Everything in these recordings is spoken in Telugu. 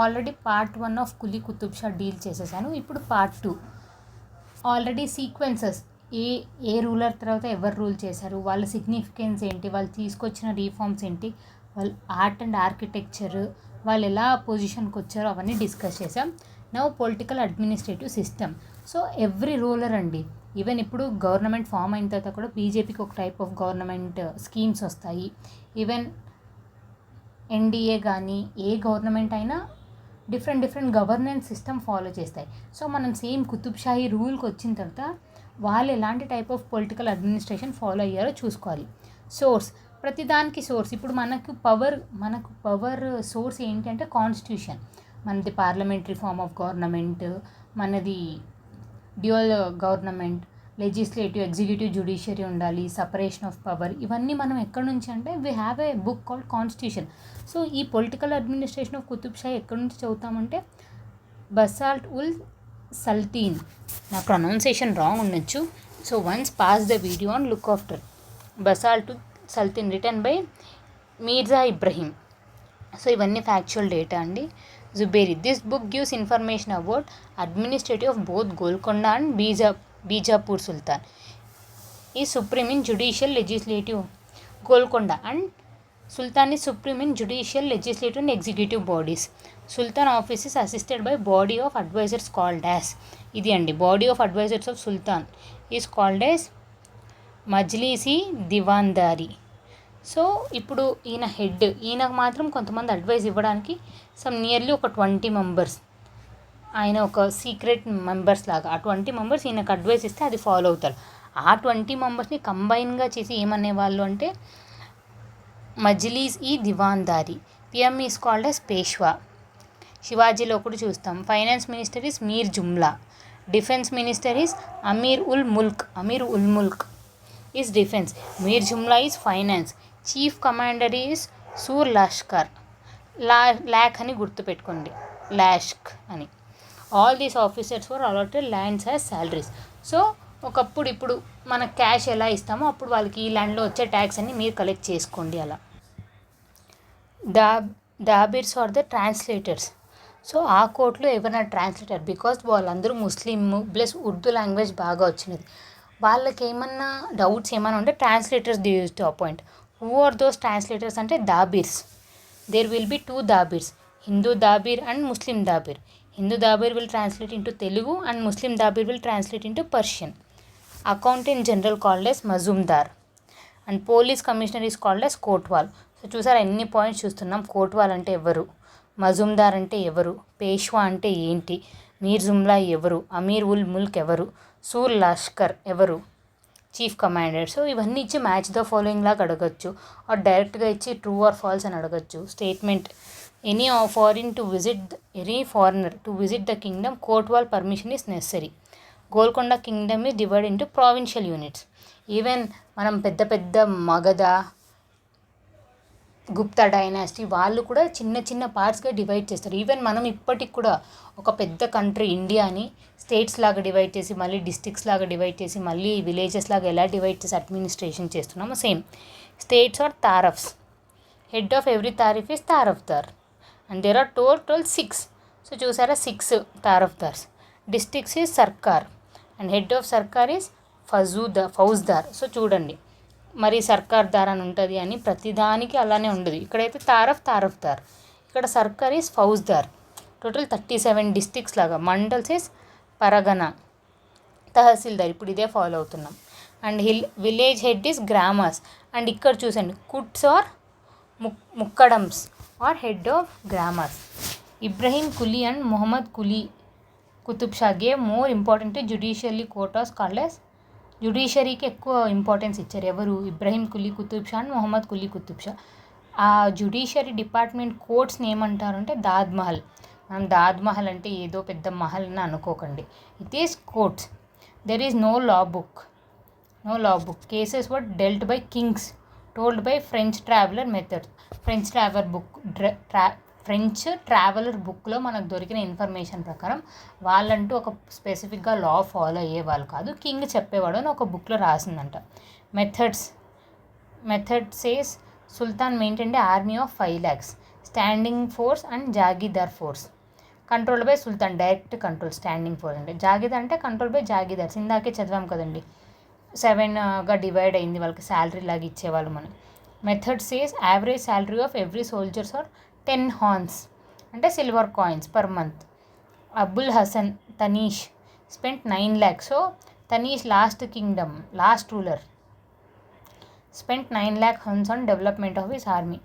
Already part 1 of Quli Qutub Shah deal చేసేసాను. ఇప్పుడు పార్ట్ 2 ఆల్రెడీ సీక్వెన్సెస్ ఏ రూలర్ తర్వాత ఎవరు రూల్ చేశారు, వాళ్ళ సిగ్నిఫికెన్స్ ఏంటి, వాళ్ళు తీసుకొచ్చిన రీఫార్మ్స్ ఏంటి, వాళ్ళ ఆర్ట్ అండ్ ఆర్కిటెక్చర్, వాళ్ళు ఎలా పొజిషన్కి వచ్చారో అవన్నీ డిస్కస్ చేసాం. Now political administrative system. So every ruler అండి, ఈవెన్ ఇప్పుడు గవర్నమెంట్ ఫామ్ అయిన తర్వాత కూడా బీజేపీకి ఒక టైప్ ఆఫ్ గవర్నమెంట్ స్కీమ్స్ వస్తాయి. ఈవెన్ ఎన్డీఏ కానీ ఏ గవర్నమెంట్ అయినా డిఫరెంట్ గవర్నెన్స్ సిస్టమ్ ఫాలో చేస్తాయి. సో మనం సేమ్ కుతుబ్ షాహీ రూల్కి వచ్చిన తర్వాత వాళ్ళు ఎలాంటి type of political administration follow అయ్యారో చూసుకోవాలి. సోర్స్, ప్రతిదానికి సోర్స్. ఇప్పుడు మనకు పవర్ సోర్స్ ఏంటి అంటే కాన్స్టిట్యూషన్. మనది పార్లమెంటరీ ఫామ్ ఆఫ్ గవర్నమెంట్, మనది dual government, legislative, executive, judiciary ఉండాలి, సపరేషన్ ఆఫ్ పవర్. ఇవన్నీ మనం ఎక్కడి నుంచి అంటే we have a book called constitution. So ఈ political administration of Qutub Shah ఎక్కడి నుంచి చదువుతామంటే బసాల్ట్ ఉల్ సల్తీన్. నా ప్రొనౌన్సియేషన్ రాంగ్ ఉండొచ్చు. So once pause the video and look after. Basatin ul Salatin written by Mirza Ibrahim. So ఇవన్నీ ఫ్యాక్చువల్ డేటా అండి. Zubairi. This book gives information about administrative of both Golconda and Bijapur sultan. ఈ supreme in judicial legislative Golconda and Sultan is supreme in judicial, legislative and executive bodies. Sultan office is assisted by body of advisors called as. ఇది అండి, body of advisors of Sultan is called as మజ్లీసి దివాందారి. సో ఇప్పుడు ఈయనకు మాత్రం కొంతమంది అడ్వైస్ ఇవ్వడానికి నియర్లీ ఒక 20 మెంబర్స్, ఆయన ఒక సీక్రెట్ మెంబర్స్ లాగా. ఆ 20 మెంబర్స్ ఈయనకు అడ్వైస్ ఇస్తే అది ఫాలో అవుతారు. ఆ 20 మెంబర్స్ని కంబైన్గా చేసి ఏమనేవాళ్ళు అంటే మజ్లీస్ ఈ దివాందారి. PM is called as Peshwa. శివాజీలో కూడా చూస్తాం. Finance minister is Mir Jumla. Defence minister is Amir ul Mulk is defence. Mir Jumla is finance. Chief commander is Sar Lashkar. లాక్ అని గుర్తుపెట్టుకోండి, లాష్క్ అని. All these officers for allotted lands as salaries. So ఒకప్పుడు ఇప్పుడు మన క్యాష్ ఎలా ఇస్తామో అప్పుడు వాళ్ళకి ఈ ల్యాండ్లో వచ్చే ట్యాక్స్ అన్ని మీరు కలెక్ట్ చేసుకోండి అలా. దాబిర్స్ ఆర్ ద ట్రాన్స్లేటర్స్. సో ఆ కోర్టులో ఎవరైనా ట్రాన్స్లేటర్, బికాస్ వాళ్ళందరూ ముస్లిం ప్లస్ ఉర్దూ లాంగ్వేజ్ బాగా వచ్చినది. వాళ్ళకి ఏమన్నా డౌట్స్ ఏమైనా ఉంటే translators they use to appoint. Who are those translators అంటే dabirs. There will be 2 dabirs, Hindu dabir and Muslim dabir. Hindu dabir will translate into Telugu and Muslim dabir will translate into Persian. Accountant general called as Majumdar and police commissioner is called as kotwal. So చూసారా, ఎన్ని పాయింట్స్ చూస్తున్నాం. కోట్వాల్ అంటే ఎవరు, మజుమ్దార్ అంటే ఎవరు, పేష్వా అంటే ఏంటి, మీర్ జుమ్లా ఎవరు, అమీర్ ఉల్ ముల్క్ ఎవరు, సూర్ లష్కర్ ఎవరు, చీఫ్ కమాండర్. సో ఇవన్నీ ఇచ్చి మ్యాచ్ ద ఫాలోయింగ్ లాగా అడగచ్చు, ఆర్ డైరెక్ట్గా ఇచ్చి ట్రూ ఆర్ ఫాల్స్ అని అడగచ్చు. Statement, any foreigner to visit the kingdom kotwal permission is necessary. Golconda kingdom is divide into provincial units. Even మనం పెద్ద మగధ, గుప్తా డైనాసిటీ వాళ్ళు కూడా చిన్న పార్ట్స్గా డివైడ్ చేస్తారు. ఈవెన్ మనం ఇప్పటికి కూడా ఒక పెద్ద కంట్రీ ఇండియాని స్టేట్స్ లాగా డివైడ్ చేసి, మళ్ళీ డిస్ట్రిక్ట్స్ లాగా డివైడ్ చేసి, మళ్ళీ విలేజెస్ లాగా ఎలా డివైడ్ చేసి అడ్మినిస్ట్రేషన్ చేస్తున్నామో same. States are tarafs. Head of every taraf is tarafdar and there are total 6. So చూసారా, 6 tarafdars. Districts is sarkar and head of sarkar is faujdar. So చూడండి, మరి సర్కార్ దార్ అని ఉంటుంది అని ప్రతిదానికి అలానే ఉండదు. ఇక్కడైతే తారఫ్దార్, ఇక్కడ sarkar is faujdar. Total 37 districts లాగా. మండల్స్ ఈజ్ పరగనా, తహసీల్దార్. ఇప్పుడు ఇదే ఫాలో అవుతున్నాం. అండ్ విలేజ్ హెడ్ ఈజ్ గ్రామర్స్. అండ్ ఇక్కడ చూసండి, కుట్స్ are muqaddams are head of గ్రామర్స్. Ibrahim Quli and Mohammed Quli Qutub Shah gave more important judicially courts called as. జ్యుడిషియరీకి ఎక్కువ ఇంపార్టెన్స్ ఇచ్చారు ఎవరు, ఇబ్రహీం కులీ కుతుబ్ షా అండ్ మొహమ్మద్ కులీ కుతుబ్ షా. ఆ జ్యుడిషియరీ డిపార్ట్మెంట్ కోర్ట్స్ని ఏమంటారు అంటే దాద్ మహల్. మనం దాద్ మహల్ అంటే ఏదో పెద్ద మహల్ అని అనుకోకండి, it is courts. There is no law book. Cases were dealt by kings told by French traveller method. French traveller బుక్లో మనకు దొరికిన ఇన్ఫర్మేషన్ ప్రకారం వాళ్ళంటూ ఒక స్పెసిఫిక్గా లా ఫాలో అయ్యేవాళ్ళు కాదు, కింగ్ చెప్పేవాడు అని ఒక బుక్లో రాసిందంట. Methwold says sultan maintained army of 5 lakhs. Standing force and jagirdar force. Control by sultan, direct control. Standing force అంటే జాగీదార్ అంటే కంట్రోల్ బై జాగీదార్స్. ఇందాకే చదివాం కదండి, 7గా డివైడ్ అయింది, వాళ్ళకి శాలరీ లాగా ఇచ్చేవాళ్ళు మనం. Methwold says average salary of every soldiers are 10 huns అంటే silver coins per month. Abul Hasan Tanashah spent 9 lakhs. So Tanashah last ruler spent 9 lakh huns on development of his army.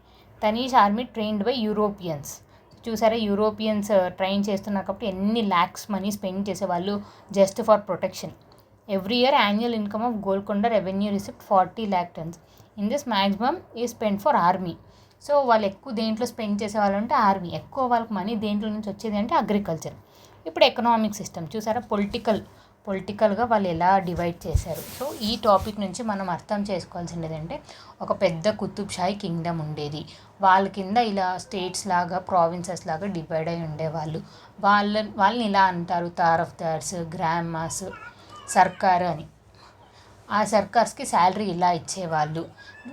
Tanashah army trained by Europeans. చూసారా, యూరోపియన్స్ ట్రైన్ చేస్తున్నారు కాబట్టి ఎన్ని ల్యాక్స్ మనీ స్పెండ్ చేసేవాళ్ళు just for protection. Every year annual income of Golconda revenue receipt 40 lakh tons. In this maximum ఈ స్పెండ్ ఫర్ ఆర్మీ. సో వాళ్ళు ఎక్కువ దేంట్లో స్పెండ్ చేసేవాళ్ళు అంటే ఆర్మీ, ఎక్కువ వాళ్ళకి మనీ దేంట్లో నుంచి వచ్చేది అంటే అగ్రికల్చర్. ఇప్పుడు ఎకనామిక్ సిస్టమ్ చూసారా, పొలిటికల్గా వాళ్ళు ఎలా డివైడ్ చేశారు. సో ఈ టాపిక్ నుంచి మనం అర్థం చేసుకోవాల్సింది ఏంటంటే, ఒక పెద్ద కుతుబ్షాహీ కింగ్డమ్ ఉండేది, వాళ్ళ కింద ఇలా స్టేట్స్ లాగా ప్రావిన్సెస్ లాగా డివైడ్ అయి ఉండేవాళ్ళు. వాళ్ళని ఇలా అంటారు తారఫ్దార్స్, గ్రాండ్ మాస్, సర్కార్ అని. ఆ సర్కార్స్కి శాలరీ ఇలా ఇచ్చేవాళ్ళు.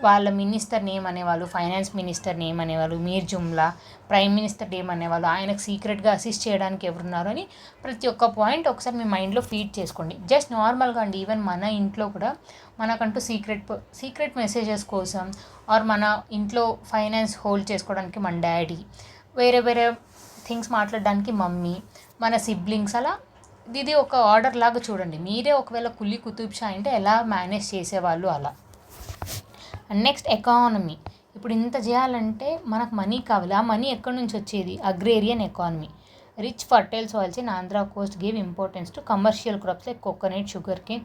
వాళ్ళ మినిస్టర్ నేమ్ అనేవాళ్ళు, ఫైనాన్స్ మినిస్టర్ నేమ్ అనేవాళ్ళు మీర్ జుమ్లా, ప్రైమ్ మినిస్టర్ నేమ్ అనేవాళ్ళు. ఆయనకు సీక్రెట్గా అసిస్ట్ చేయడానికి ఎవరున్నారు అని ప్రతి ఒక్క పాయింట్ ఒకసారి మీ మైండ్లో ఫీడ్ చేసుకోండి. జస్ట్ నార్మల్గా అండి, ఈవెన్ మన ఇంట్లో కూడా మనకంటూ సీక్రెట్ మెసేజెస్ కోసం ఆర్ మన ఇంట్లో ఫైనాన్స్ హోల్డ్ చేసుకోవడానికి మన డాడీ, వేరే థింగ్స్ మాట్లాడడానికి మమ్మీ, మన సిబ్లింగ్స్, అలా ఇది ఒక ఆర్డర్ లాగా చూడండి. మీరే ఒకవేళ కులీ కుతుబ్షా అంటే ఎలా మేనేజ్ చేసేవాళ్ళు అలా. And next economy. ఇప్పుడు ఇంత చేయాలంటే మనకు మనీ కావాలి. ఆ మనీ ఎక్కడి నుంచి వచ్చేది? Agrarian economy. Rich fertile soils in Andhra coast give importance to commercial crops like coconut, sugar cane,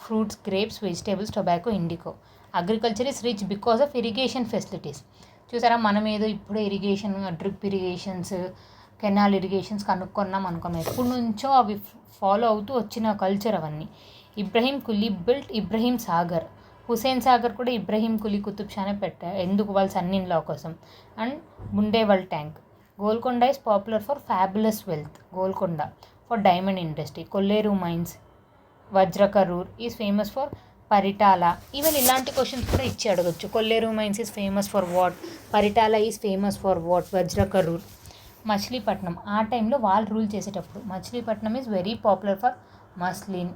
fruits, grapes, vegetables, tobacco, indigo. Agriculture is rich because of irrigation facilities. చూసారా, మనం ఏదో ఇప్పుడే irrigation, drip irrigations, canal irrigations కనుక్కున్నాం అనుకున్నాం. ఎప్పటి నుంచో అవి ఫాలో అవుతూ వచ్చిన కల్చర్ అవన్నీ. ఇబ్రహీం కులీ బిల్ట్ ఇబ్రహీం సాగర్. హుసేన్ సాగర్ కూడా ఇబ్రహీం కులీ కుతుబ్షానే పెట్టారు. ఎందుకు? వాళ్ళ సన్నిన్లా కోసం. And బుండేవల్ tank. Golconda is popular for fabulous wealth. Golconda for diamond industry. Kolleru mines. Vajrakarur is famous for Paritala. Even ఇలాంటి క్వశ్చన్స్ కూడా ఇచ్చి అడగచ్చు. Kolleru mines is famous for what, Paritala is famous for what, Vajrakarur. Machilipatnam, ఆ టైంలో వాళ్ళు రూల్ చేసేటప్పుడు Machilipatnam is very popular for muslin,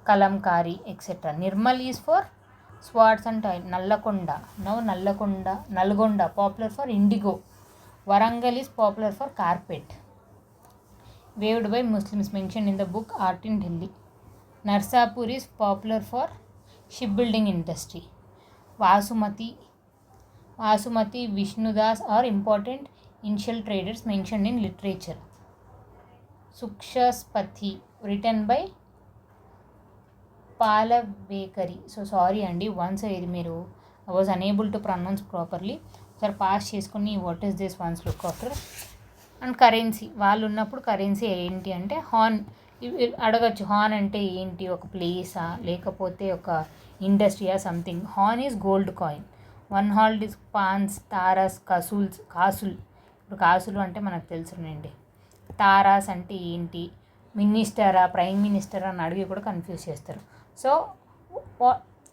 kalamkari etcetera. Nirmal is for swats and tile. Nalgonda popular for indigo. Warangal is popular for carpet weaved by Muslims mention in the book art in Delhi. Narsapur is popular for ship building industry. Vasumathi, Vishnudas are important initial traders mentioned in literature. Sukshaspathi written by Palavekari. So sorry అండి, once ఇది మీరు I was unable to pronounce properly. ఒకసారి పాస్ చేసుకుని what is this once look after. And currency, వాళ్ళు ఉన్నప్పుడు కరెన్సీ ఏంటి అంటే హాన్. అడగచ్చు, హాన్ అంటే ఏంటి? ఒక ప్లేసా లేకపోతే ఒక ఇండస్ట్రీయా something. Hun is gold coin. 1 హాల్డ్ ఈజ్ పాన్స్, తారాస్, కాసుల్. ఇప్పుడు కాసులు అంటే మనకు తెలుసునండి. తారాస్ అంటే ఏంటి? మినిస్టరా, ప్రైమ్ మినిస్టరా అని అడిగి కూడా కన్ఫ్యూజ్ చేస్తారు. సో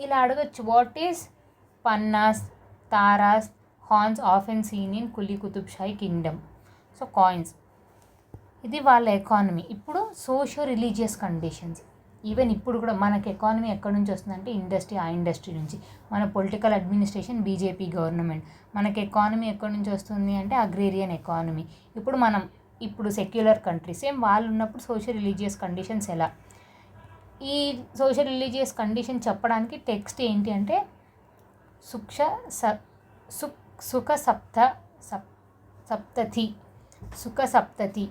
ఇలా అడగచ్చు, వాట్ ఈజ్ పన్నాస్, తారాస్, హాన్స్ often seen in Quli Qutb Shahi kingdom. So coins. ఇది వాళ్ళ ఎకానమీ. ఇప్పుడు సోషో రిలీజియస్ కండిషన్స్. ఈవెన్ ఇప్పుడు కూడా మనకి ఎకానమీ ఎక్కడి నుంచి వస్తుందంటే ఇండస్ట్రీ, ఆ ఇండస్ట్రీ నుంచి. మన పొలిటికల్ అడ్మినిస్ట్రేషన్ బీజేపీ గవర్నమెంట్. మనకి ఎకానమీ ఎక్కడి నుంచి వస్తుంది అంటే అగ్రేరియన్ ఎకానమీ. ఇప్పుడు సెక్యులర్ కంట్రీ. సేమ్ వాళ్ళు ఉన్నప్పుడు సోషల్ రిలీజియస్ కండిషన్స్ ఎలా? ఈ సోషల్ రిలీజియస్ కండిషన్ చెప్పడానికి టెక్స్ట్ ఏంటి అంటే సుఖ సప్తతి.